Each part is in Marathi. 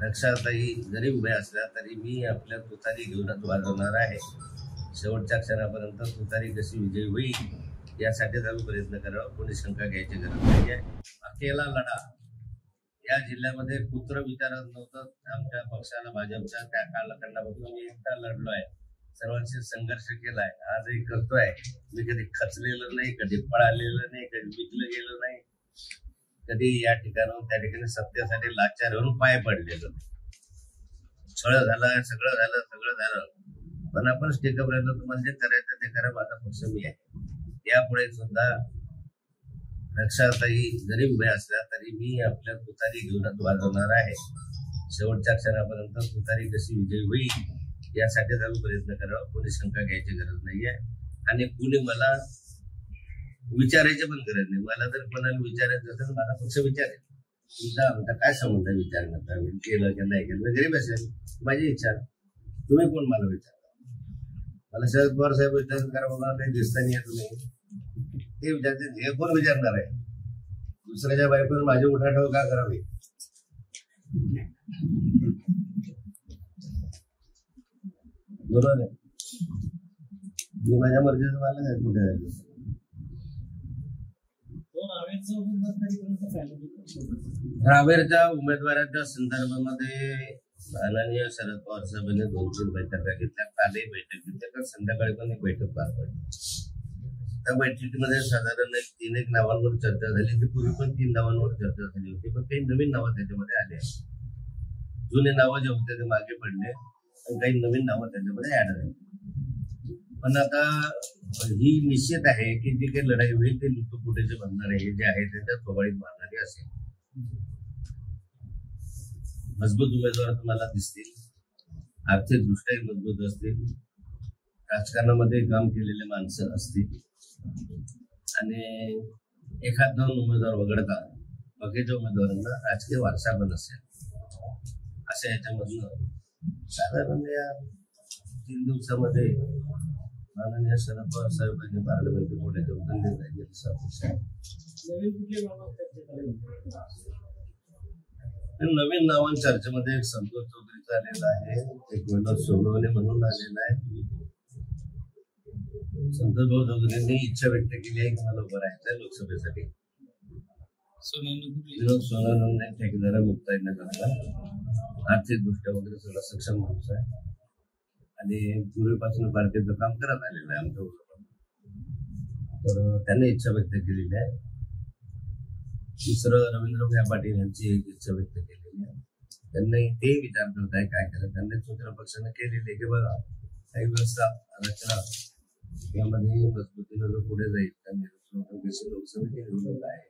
रक्षाताई जरी उभ्या असल्या तरी मी आपल्या तुतारी घेऊनच वाजवणार आहे. शेवटच्या क्षणापर्यंत तुतारी कशी विजयी होईल यासाठीच आम्ही प्रयत्न करावा. कोणी शंका घ्यायची गरज नाही आहे. अकेला लढा या जिल्ह्यामध्ये कुत्र विचारत नव्हतं. आमच्या पक्षाला भाजपच्या त्या कालखंडापासून मी एकटा लढलो आहे, सर्वांशी संघर्ष केलाय, आजही करतोय. मी कधी खचलेलं नाही, कधी पळालेलं नाही, कधी विकलं गेलं नाही, कधी या ठिकाणाहून त्या ठिकाणी सत्तेसाठी लाचार होऊन पाय पडलेलं नाही. छळ झाला, सगळं झालं, पण आपण स्टेकअप राहिलो. तुम्हाला जे करायचं ते करा, माझा पक्ष मी आहे. यापुढे सुद्धा रक्षाताई जरी उभ्या असल्या तरी मी आपल्या तुतारी घेऊनच वाजवणार आहे. शेवटच्या क्षणापर्यंत तुतारी कशी विजयी होईल यासाठीच आम्ही प्रयत्न करावा. कोणी शंका घ्यायची गरज नाहीये आणि कुणी मला विचारायची पण गरज नाही. मला जर कोणाला विचारायचं असेल माझा पक्ष विचारेल. तुमचा आमचा काय संबंध विचार करता, केलं की नाही केलं, मी गरीब असेल, माझी इच्छा. तुम्ही कोण मला विचारता? मला शरद पवार साहेब विचार करा, मला काही दिसता नाही तुम्ही ते विचारते. हे कोण विचारणार आहे? दुसऱ्याच्या बायकोवर माझी उठाठेव का करावी? बरोबर आहे. मी माझ्या मर्जीचं मालक आहे. कुठे आहे रावेरच्या उमेदवाराच्या संदर्भामध्ये माननीय शरद पवार साहेबांनी 2-3 बैठका घेतल्या. कालही बैठक घेतल्या, तर संध्याकाळी पण एक बैठक पार पडली. त्या बैठकीमध्ये साधारण 3 नावांवर चर्चा झाली. ती पूर्वी पण 3 नावांवर चर्चा झाली होती, पण काही नवीन नावं त्याच्यामध्ये आले. जुने नावं जे होते ते मागे पडले आणि काही नवीन नावं त्याच्यामध्ये ऍड झाली. पण आता ही निश्चित आहे की जी काही लढाई होईल ते लुटपुटेचे बनणारे हे जे आहे त्यांच्या कवळीत मारणारे असेल. मजबूत उमेदवार तुम्हाला दिसतील, आर्थिक दृष्ट्याही मजबूत असतील, राजकारणामध्ये काम केलेले माणसं असतील आणि 1-2 उमेदवार वगळता बाकीच्या उमेदवारांना राजकीय वारसा पण असेल. अशा याच्यामधनं साधारण या 3 दिवसामध्ये माननीय शरद पवार साहेबांनी पार्लमेंटरी पुढे योगदान दिलं आहे अशी अपेक्षा आहे. नवीन नावां चर्चेमध्ये एक संतोष चौधरीचा आलेला आहे, एक विनोद सोनवणे म्हणून आलेला आहे. संतोष भाऊ चौधरींनी इच्छा व्यक्त केली आहे की मला उभं राहायचं आहे लोकसभेसाठी. विनोद सोनवणे ठेकेदार मुक्ताई नगरला, आर्थिक दृष्ट्या वगैरे सगळं सक्षम माणूस आहे आणि पूर्वीपासून पार्टीचं काम करत आलेलं आहे आमच्या बरोबर. तर त्यांनी इच्छा व्यक्त केलेली आहे. दुसरं रवींद्र पाटील यांची एक इच्छा व्यक्त केलेली आहे. त्यांनी ते विचार करत आहे काय करायचं. त्यांनी दुसऱ्या पक्षाने केलेली आहे की बघा काही व्यवस्था रचना यामध्ये मजबूतीनं जर पुढे जाईल तर लोकसभेची निवडणूक आहे,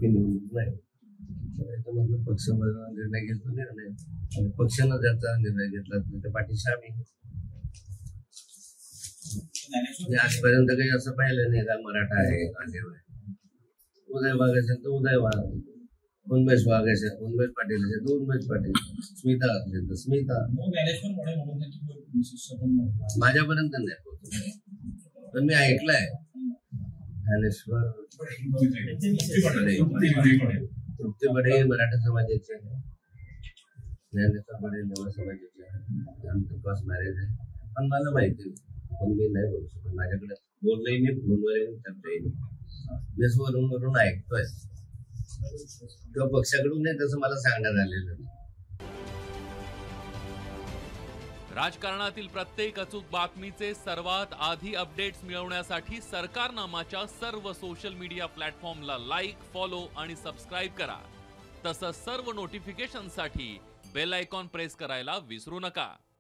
निवडणूक नाही. त्याच्यामधलं पक्ष निर्णय घेतो निर्णय आणि पक्षानं ज्याचा निर्णय घेतला त्या पाठीशी आम्ही. आजपर्यंत काही असं पाहिलं नाही का मराठा आहे उदय वाघ असेल तर उदय वाघ, उन्मेष वाघ असेल उन्मेष पाटील असेल तर उन्मेष पाटील, स्मिता असेल तर स्मिता. माझ्यापर्यंत नाही पोहोचलं, पण मी ऐकलंय ज्ञानेश्वर तृप्ती बडे मराठा समाजाचे, ज्ञानेश्वर बडे नवा समाजाचे, आमचं फर्स्ट मॅरेज आहे. पण मला माहिती पण मी नाही बोलू शकत. माझ्याकडे बोललंही नाही, फोनवर चर्चाही नाही. वरून ऐकतोय किंवा पक्षाकडून नाही तसं मला सांगण्यात आलेलं. राजकारणातील प्रत्येक अचूक बातमीचे सर्वात आधी अपडेट्स मिळवण्यासाठी सरकारनामाच्या सर्व सोशल मीडिया प्लॅटफॉर्मला लाईक, फॉलो आणि सबस्क्राईब करा. तसंच सर्व नोटिफिकेशनसाठी बेल आयकॉन प्रेस करायला विसरू नका.